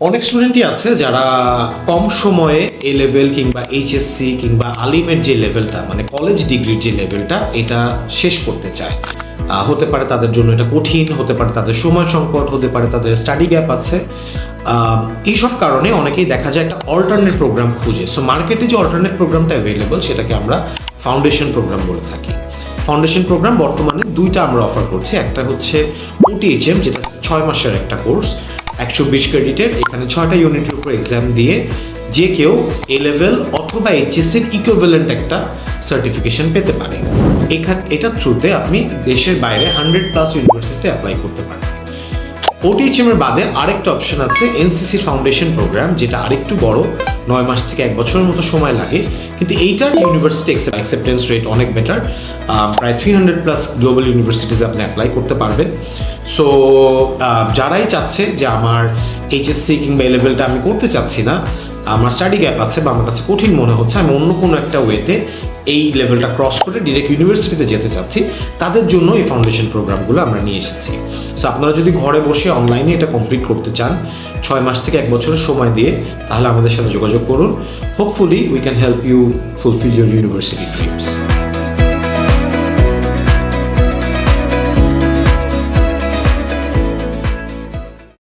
অনেক স্টুডেন্টই আছে যারা কম সময়ে এ লেভেল কিংবা এইচএসসি কিংবা আলিমের যে লেভেলটা মানে কলেজ ডিগ্রির যে লেভেলটা এটা শেষ করতে চায়। হতে পারে তাদের জন্য এটা কঠিন, হতে পারে তাদের সময় সংকট, হতে পারে তাদের স্টাডি গ্যাপ আছে। এইসব কারণে অনেকেই দেখা যায় একটা অল্টারনেট প্রোগ্রাম খুঁজে। সো মার্কেটে যে অল্টারনেট প্রোগ্রামটা অ্যাভেলেবল সেটাকে আমরা ফাউন্ডেশন প্রোগ্রাম বলে থাকি। ফাউন্ডেশন প্রোগ্রাম বর্তমানে দুইটা আমরা অফার করছি। একটা হচ্ছে OTHM, যেটা 6 মাসের একটা কোর্স, 120 ক্রেডিটের। এখানে 6টা ইউনিটের উপর এক্সাম দিয়ে যে কেউ এ লেভেল অথবা এইচএসসির ইকুইভ্যালেন্ট একটা সার্টিফিকেশন পেতে পারে। এটার থ্রুতে আপনি দেশের বাইরে 100+ ইউনিভার্সিটিতে অ্যাপ্লাই করতে পারেন। OTHM এর বাদে আরেকটা অপশন আছে এনসিসির ফাউন্ডেশন প্রোগ্রাম, যেটা আরেকটু বড়, 9 মাস থেকে 1 বছরের মতো সময় লাগে, কিন্তু এইটার ইউনিভার্সিটি অ্যাকসেপ্টেন্স রেট অনেক বেটার। প্রায় 300+ গ্লোবাল ইউনিভার্সিটিতে আপনি অ্যাপ্লাই করতে পারবেন। সো যারাই চাচ্ছে যে আমার এইচএসসি কিংবা এ লেভেলটা আমি করতে চাচ্ছি না, আমার স্টাডি গ্যাপ আছে বা আমার কাছে কঠিন মনে হচ্ছে, আমি অন্য কোনো একটা ওয়েতে এই লেভেলটা ক্রস করে ডিরেক্ট ইউনিভার্সিটিতে যেতে চাচ্ছি, তাদের জন্য এই ফাউন্ডেশন প্রোগ্রামগুলো আমরা নিয়ে এসেছি। সো আপনারা যদি ঘরে বসে অনলাইনে এটা কমপ্লিট করতে চান 6 মাস থেকে 1 বছরের সময় দিয়ে, তাহলে আমাদের সাথে যোগাযোগ করুন। Hopefully we can help you fulfil your university dreams.